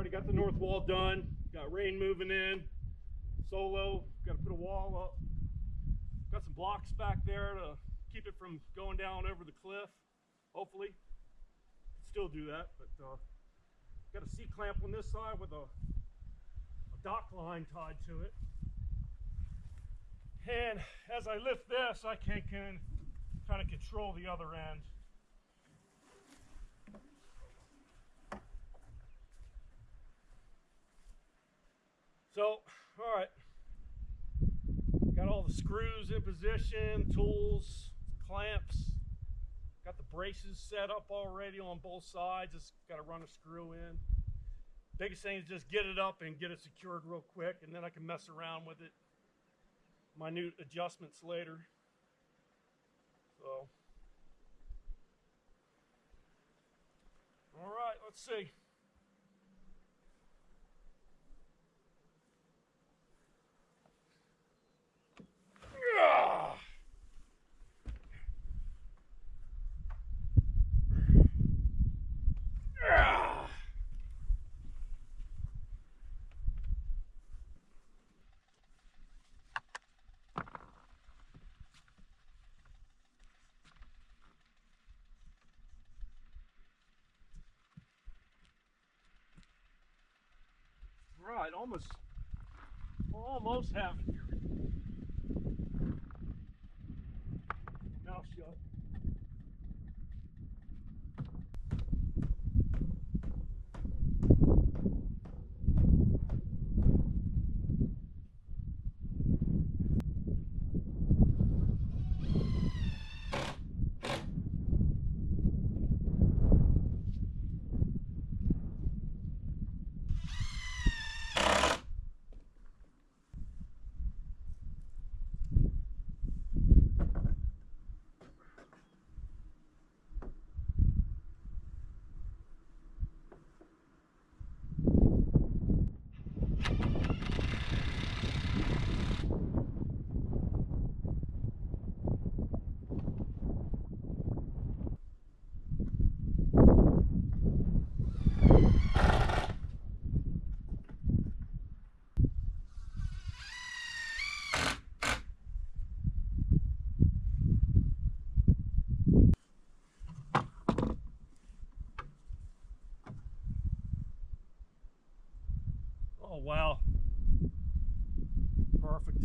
Already got the north wall done. Got rain moving in. Solo. Got to put a wall up. Got some blocks back there to keep it from going down over the cliff. Hopefully. Still do that, but got a C-clamp on this side with a dock line tied to it. And as I lift this, I can kind of control the other end. So, all right, got all the screws in position, tools, clamps, got the braces set up already on both sides. Just got to run a screw in. Biggest thing is just get it up and get it secured real quick, and then I can mess around with it. Minute adjustments later. So, all right, let's see. Right, almost have it here. Mouth shut. Oh, wow. Perfect.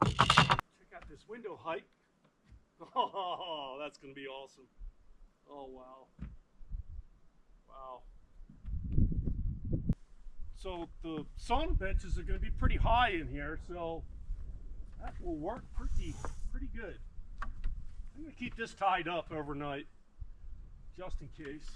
Check out this window height. Oh, that's going to be awesome. Oh, wow. Wow. So the sauna benches are going to be pretty high in here, so that will work pretty good. I'm going to keep this tied up overnight, just in case.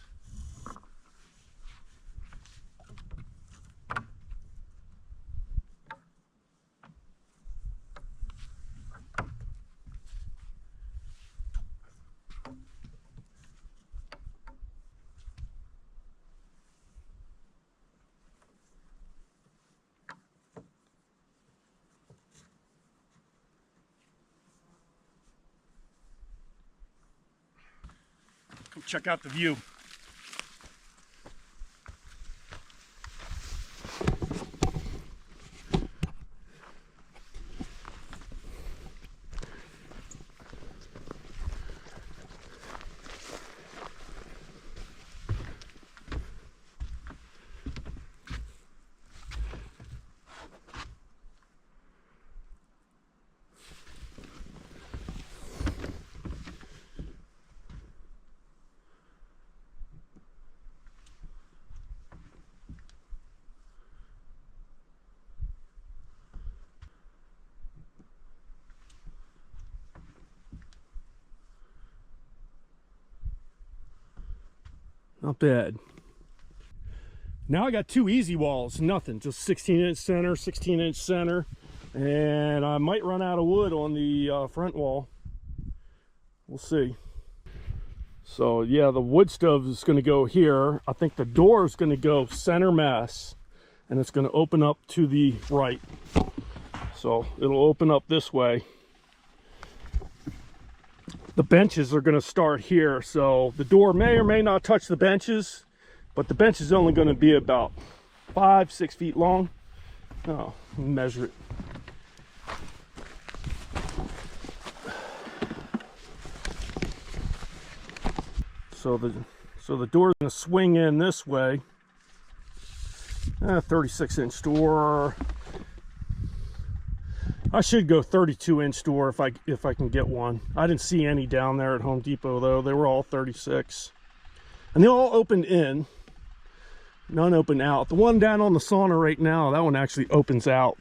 Come check out the view. Not bad. Now I got two easy walls, nothing, just 16-inch center, 16-inch center, and I might run out of wood on the front wall. We'll see. So yeah, the wood stove is going to go here. I think the door is going to go center mass, and it's going to open up to the right. So it'll open up this way. the benches are going to start here. So the door may or may not touch the benches, but the bench is only going to be about 5-6 feet long. Oh, measure it. So the door is going to swing in this way. 36-inch door. I should go 32-inch door if I can get one. I didn't see any down there at Home Depot though. They were all 36, and they all opened in. None open out. The one down on the sauna right now, that one actually opens out,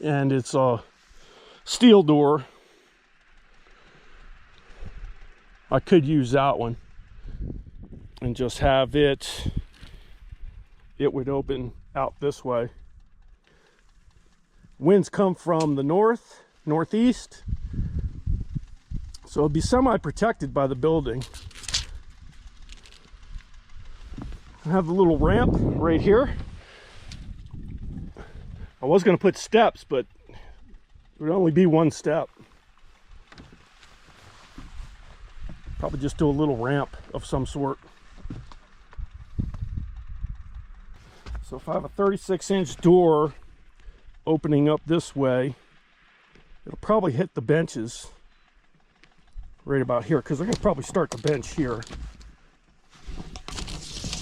and it's a steel door. I could use that one and just have it would open out this way. Winds come from the northeast, so it'll be semi-protected by the building. I have a little ramp right here. I was going to put steps, but it would only be one step. Probably just do a little ramp of some sort. So if I have a 36-inch door opening up this way, it'll probably hit the benches right about here, because I'm going to probably start the bench here.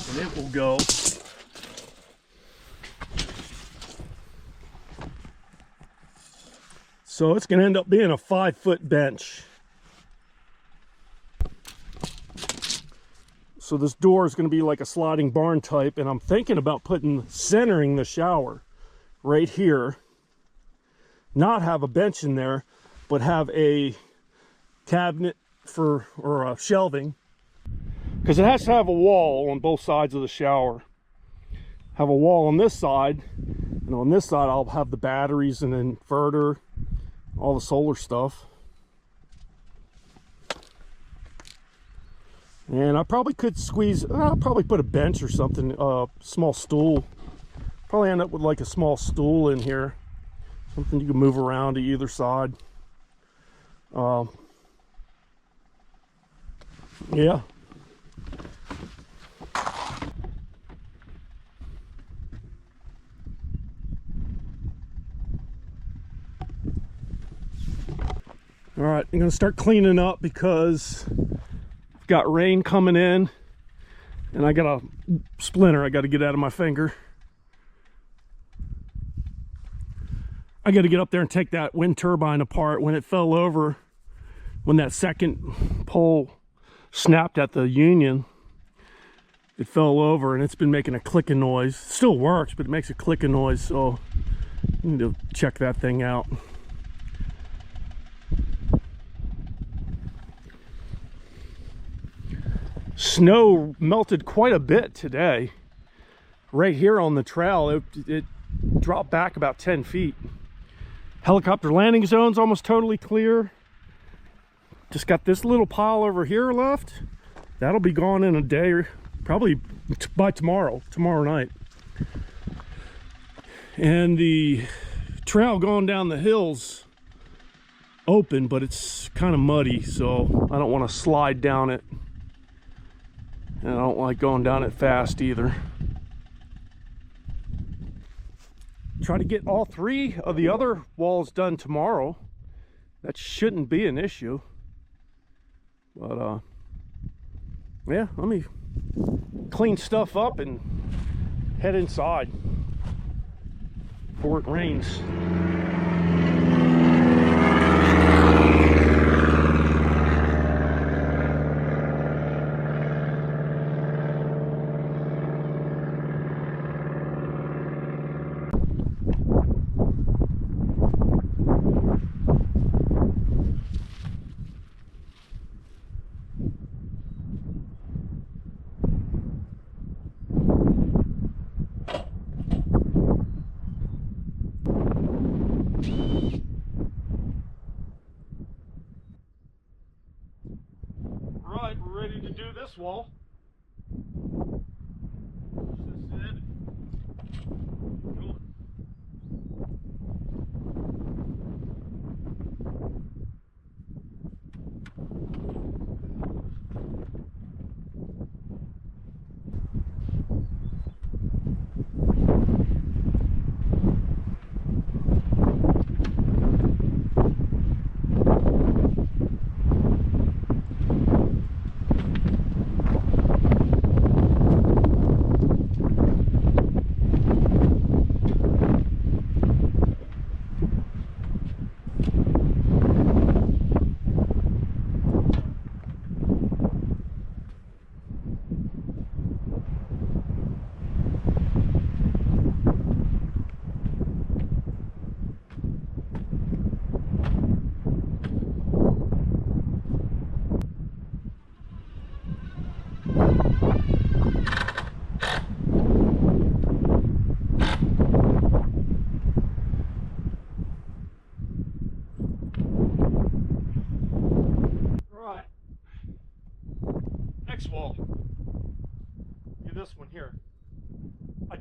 And it will go so it's going to end up being a 5-foot bench. So this door is going to be like a sliding barn type, and I'm thinking about centering the shower right here. Not have a bench in there, but have a cabinet or shelving, because it has to have a wall on both sides of the shower. Have a wall on this side, and on this side I'll have the batteries and inverter, all the solar stuff. And I probably could I'll probably put a bench or something, small stool. Probably end up with like a small stool in here. Something you can move around to either side. Yeah. All right, I'm gonna start cleaning up because I've got rain coming in, and I got a splinter I got to get out of my finger. I got to get up there and take that wind turbine apart. When it fell over, when that second pole snapped at the union, it fell over and it's been making a clicking noise. It still works, but it makes a clicking noise, so I need to check that thing out. Snow melted quite a bit today. Right here on the trail, it dropped back about 10 feet. Helicopter landing zone's almost totally clear. Just got this little pile over here left. That'll be gone in a day, or probably by tomorrow night. And the trail going down the hills open, but it's kind of muddy, so I don't want to slide down it. And I don't like going down it fast either. Try to get all 3 of the other walls done tomorrow. That shouldn't be an issue. But yeah, let me clean stuff up and head inside before it rains. Alright, we're ready to do this wall. This is it. Cool.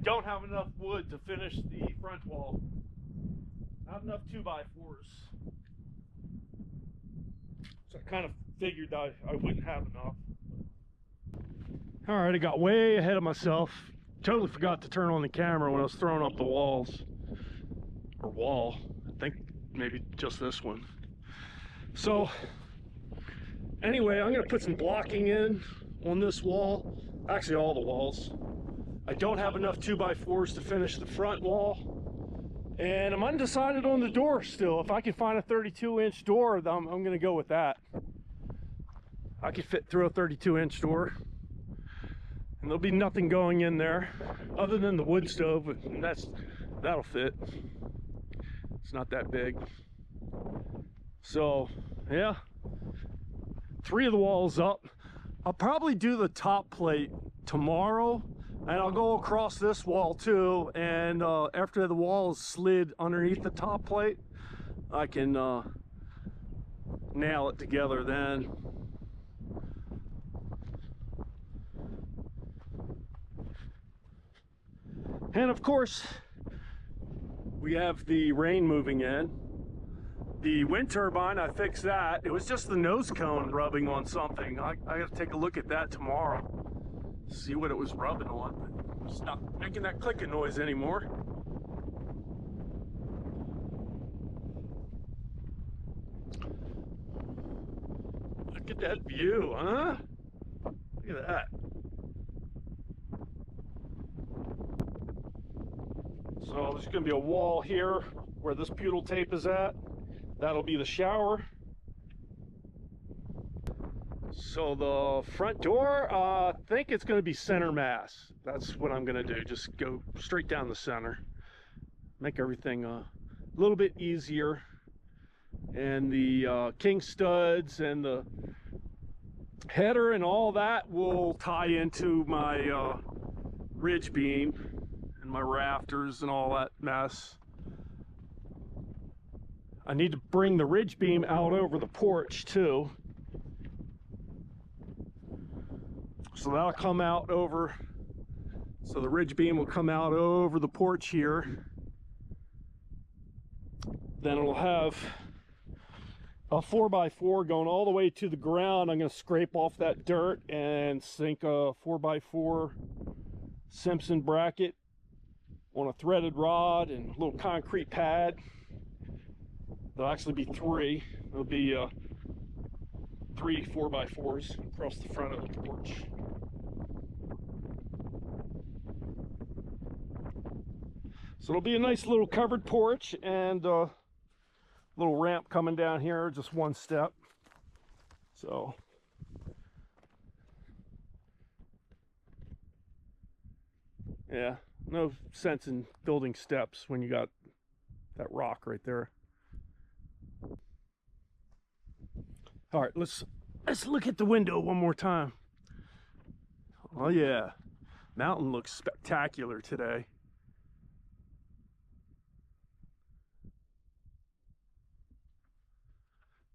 don't have enough wood to finish the front wall. Not enough 2x4s. So I kind of figured that I wouldn't have enough. All right, I got way ahead of myself. Totally forgot to turn on the camera when I was throwing up the walls. Or wall. I think maybe just this one. So anyway, I'm gonna put some blocking in on this wall. Actually, all the walls. I don't have enough 2x4s to finish the front wall. And I'm undecided on the door still. If I can find a 32-inch door, I'm gonna go with that. I could fit through a 32-inch door. And there'll be nothing going in there other than the wood stove, and that'll fit. It's not that big. So yeah, 3 of the walls up. I'll probably do the top plate tomorrow, and I'll go across this wall too, and after the wall is slid underneath the top plate, I can nail it together then. And of course, we have the rain moving in. The wind turbine, I fixed that. It was just the nose cone rubbing on something. I gotta take a look at that tomorrow. See what it was rubbing on. But it's not making that clicking noise anymore. Look at that view, huh? Look at that. So there's going to be a wall here where this butyl tape is at. That'll be the shower. So the front door, I think it's going to be center mass. That's what I'm going to do. Just go straight down the center. Make everything a little bit easier. And the king studs and the header and all that will tie into my ridge beam. My rafters and all that mess. I need to bring the ridge beam out over the porch too. So that'll come out over, so the ridge beam will come out over the porch here. Then it'll have a 4x4 going all the way to the ground. I'm going to scrape off that dirt and sink a 4x4 Simpson bracket on a threaded rod and a little concrete pad. There'll actually be 3. There'll be 3 4x4s across the front of the porch. So it'll be a nice little covered porch and a little ramp coming down here, just one step. So yeah, no sense in building steps when you got that rock right there. All right, let's look at the window one more time. Oh yeah, mountain looks spectacular today.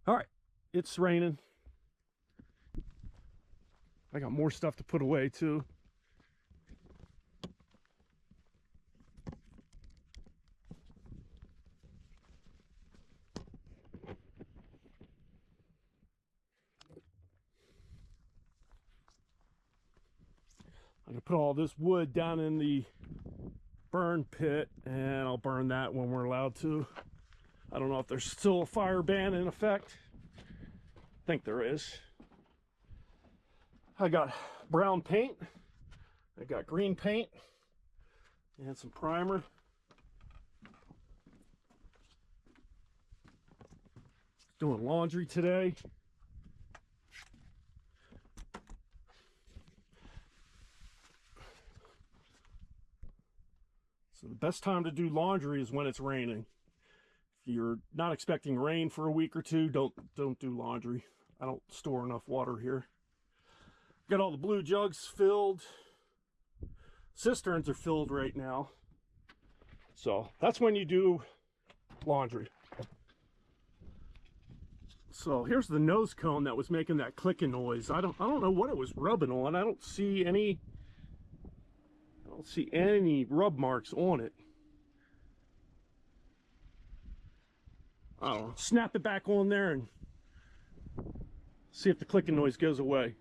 All right, it's raining. I got more stuff to put away too. I'm gonna put all this wood down in the burn pit, and I'll burn that when we're allowed to. I don't know if there's still a fire ban in effect. I think there is. I got brown paint. I got green paint and some primer. Doing laundry today. So the best time to do laundry is when it's raining. If you're not expecting rain for a week or two, don't do laundry. I don't store enough water here. Got all the blue jugs filled. Cisterns are filled right now. So that's when you do laundry. So here's the nose cone that was making that clicking noise. I don't know what it was rubbing on. I don't don't see any rub marks on it. I don't know. Snap it back on there and see if the clicking noise goes away.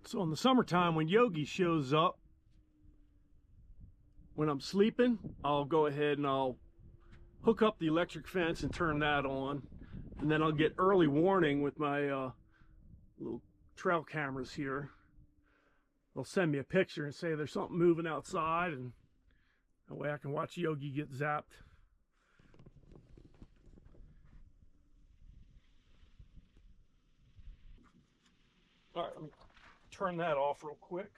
So in the summertime, when Yogi shows up, when I'm sleeping, I'll go ahead and I'll hook up the electric fence and turn that on. And then I'll get early warning with my little trail cameras here. They'll send me a picture and say there's something moving outside, and that way I can watch Yogi get zapped. All right, let me turn that off real quick.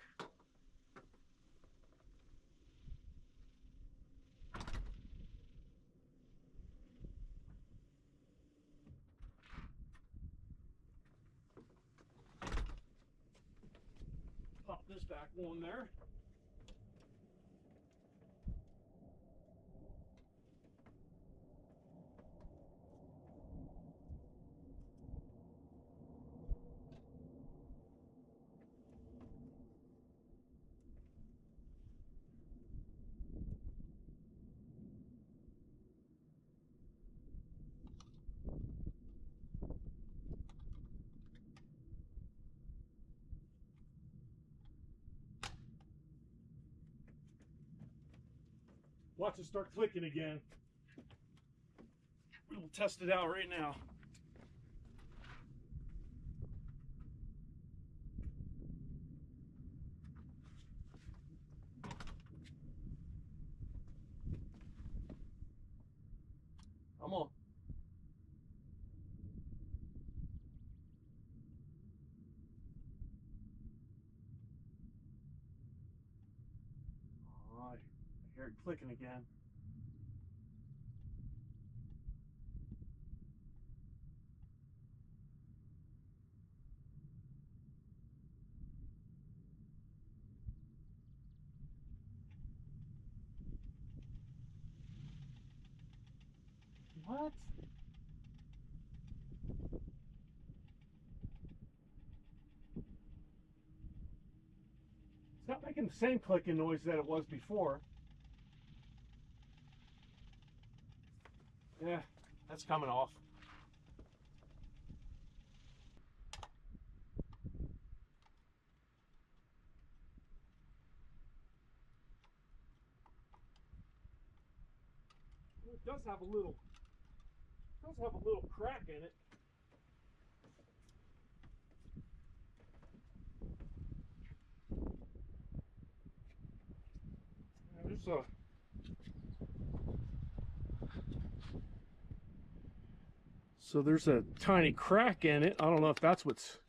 Pop this back on there. Watch it start clicking again. We'll test it out right now. Come on. All right, I hear it clicking again. What? It's not making the same clicking noise that it was before. Yeah, that's coming off. It does have a little crack in it. There's a tiny crack in it. I don't know if that's what's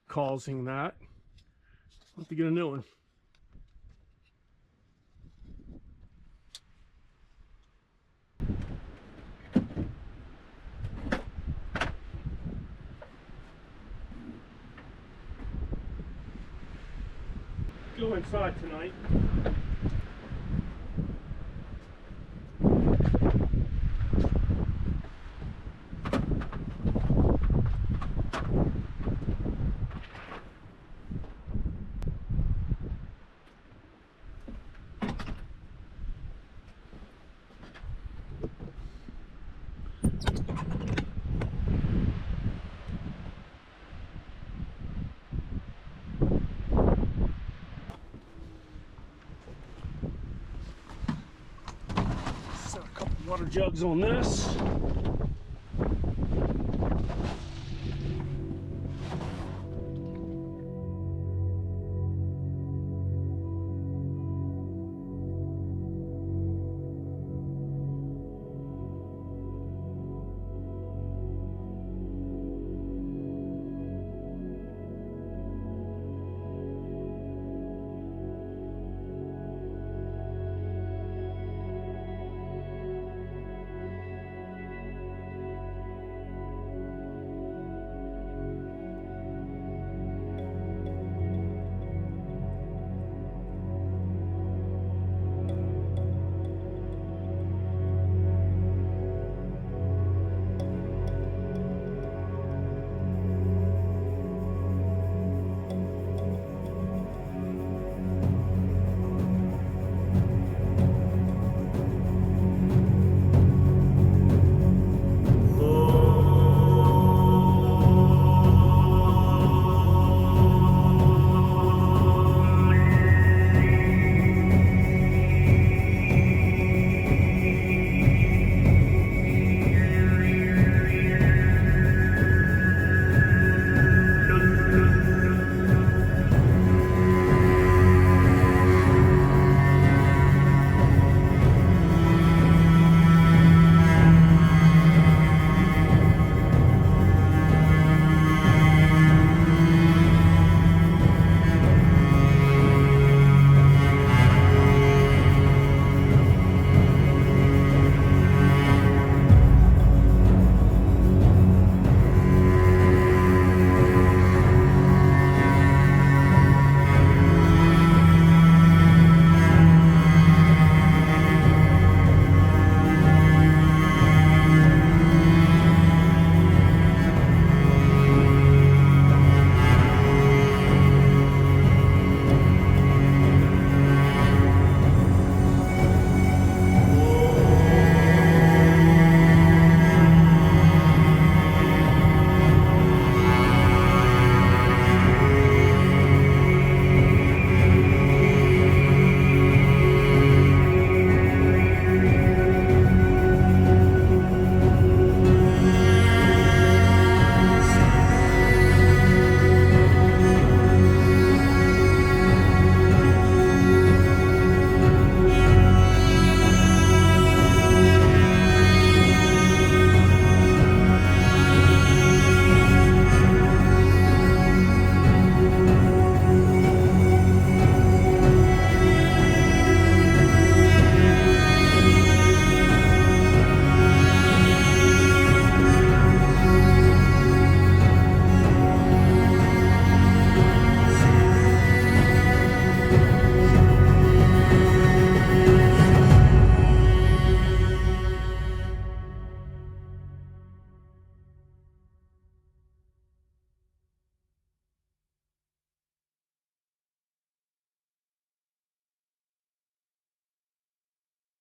causing that. I'll have to get a new one. Go inside tonight. Water jugs on this.